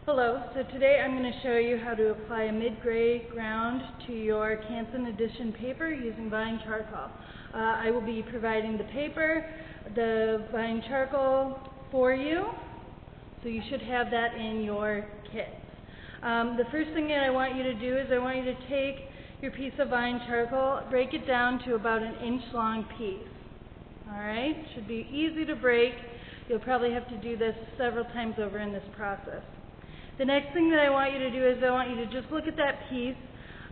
Hello, so today I'm going to show you how to apply a mid-gray ground to your Canson Edition paper using Vine charcoal. I will be providing the paper, the Vine charcoal for you, so you should have that in your kit. The first thing that I want you to do is I want you to take your piece of Vine charcoal, break it down to about an inch long piece. Alright, should be easy to break. You'll probably have to do this several times over in this process. The next thing that I want you to do is I want you to just look at that piece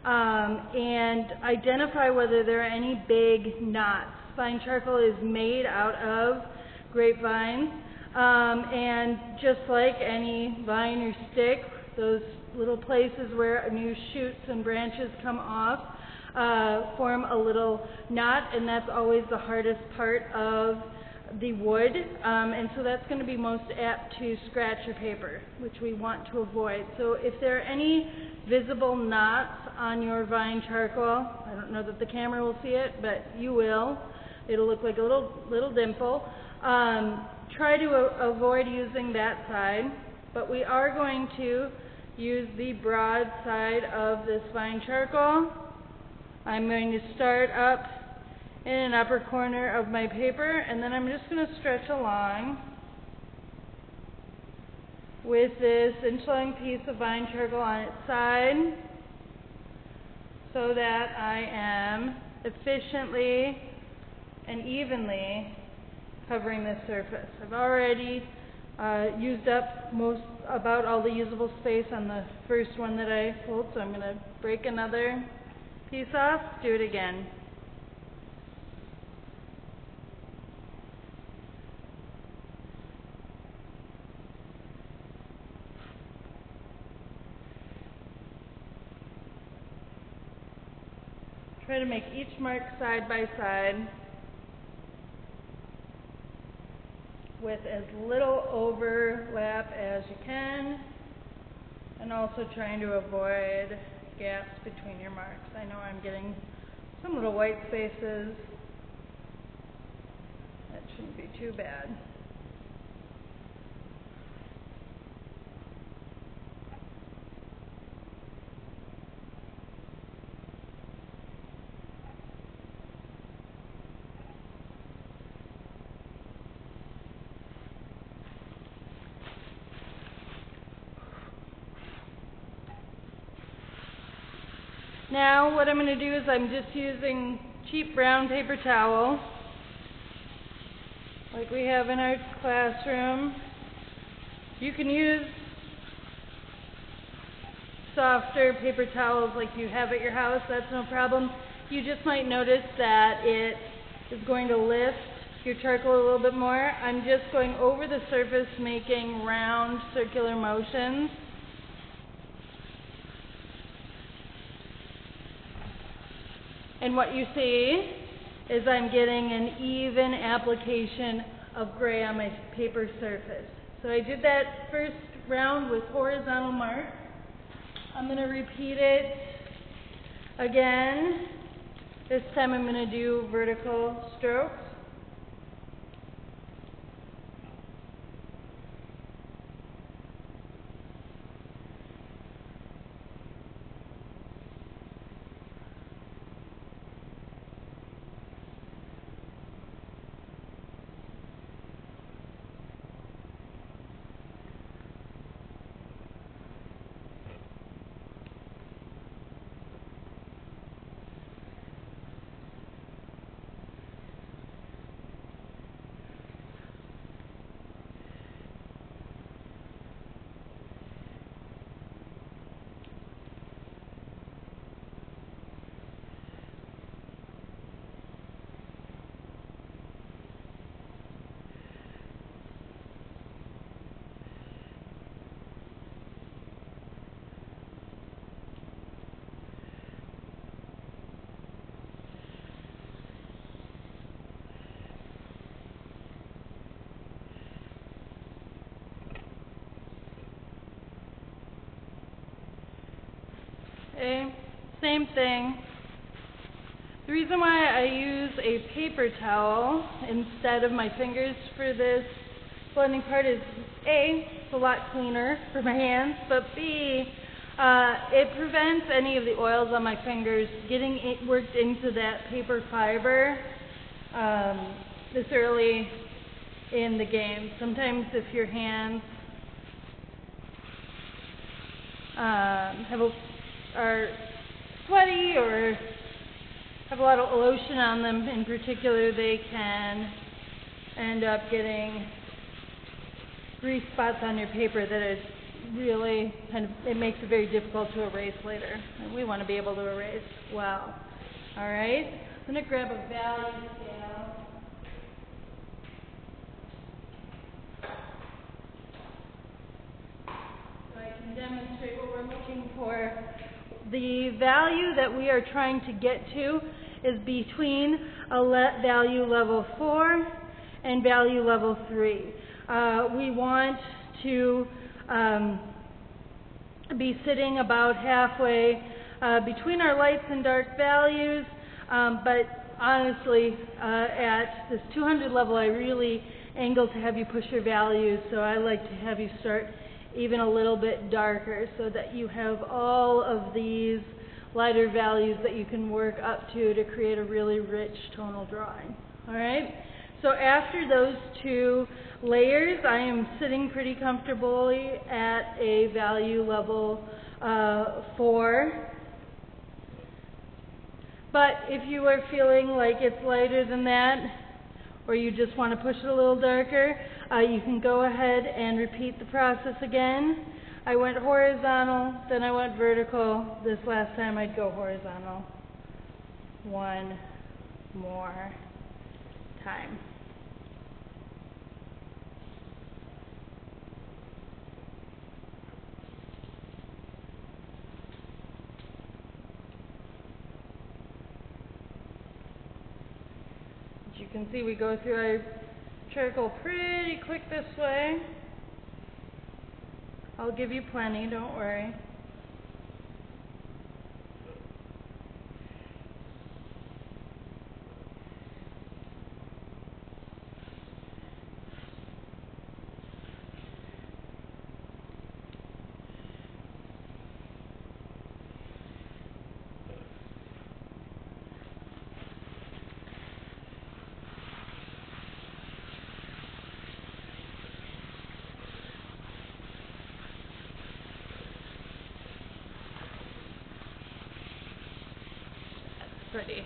and identify whether there are any big knots. Vine charcoal is made out of grapevines, and just like any vine or stick, those little places where new shoots and branches come off form a little knot, and that's always the hardest part of the wood, and so that's going to be most apt to scratch your paper, which we want to avoid. So if there are any visible knots on your Vine charcoal, I don't know that the camera will see it, but you will. It'll look like a little dimple. Try to avoid using that side, but we are going to use the broad side of this Vine charcoal. I'm going to start up in an upper corner of my paper, and then I'm just going to stretch along with this inch-long piece of Vine charcoal on its side so that I am efficiently and evenly covering this surface. I've already used up about all the usable space on the first one that I pulled, so I'm going to break another piece off, do it again. Try to make each mark side by side with as little overlap as you can, and also trying to avoid gaps between your marks. I know I'm getting some little white spaces. That shouldn't be too bad. Now what I'm going to do is I'm just using cheap brown paper towel like we have in our classroom. You can use softer paper towels like you have at your house, that's no problem. You just might notice that it is going to lift your charcoal a little bit more. I'm just going over the surface making round circular motions. And what you see is I'm getting an even application of gray on my paper surface. So I did that first round with horizontal marks. I'm going to repeat it again. This time I'm going to do vertical strokes. Okay, same thing. The reason why I use a paper towel instead of my fingers for this blending part is A, it's a lot cleaner for my hands, but B, it prevents any of the oils on my fingers getting worked into that paper fiber this early in the game. Sometimes if your hands are sweaty or have a lot of lotion on them in particular, they can end up getting grease spots on your paper that is really it makes it very difficult to erase later. And we want to be able to erase well. Alright, I'm going to grab a value scale. So I can demonstrate what we're looking for. The value that we are trying to get to is between value level 4 and value level 3. We want to be sitting about halfway between our lights and dark values, but honestly at this 200 level I really angle to have you push your values, so I like to have you start even a little bit darker so that you have all of these lighter values that you can work up to create a really rich tonal drawing. Alright, so after those two layers I am sitting pretty comfortably at a value level 4. But if you are feeling like it's lighter than that, or you just want to push it a little darker, you can go ahead and repeat the process again. I went horizontal, then I went vertical. This last time I'd go horizontal. One more time. As you can see, we go through our charcoal pretty quick this way. I'll give you plenty, don't worry. Pretty.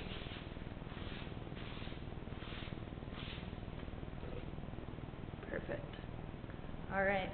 Perfect. All right.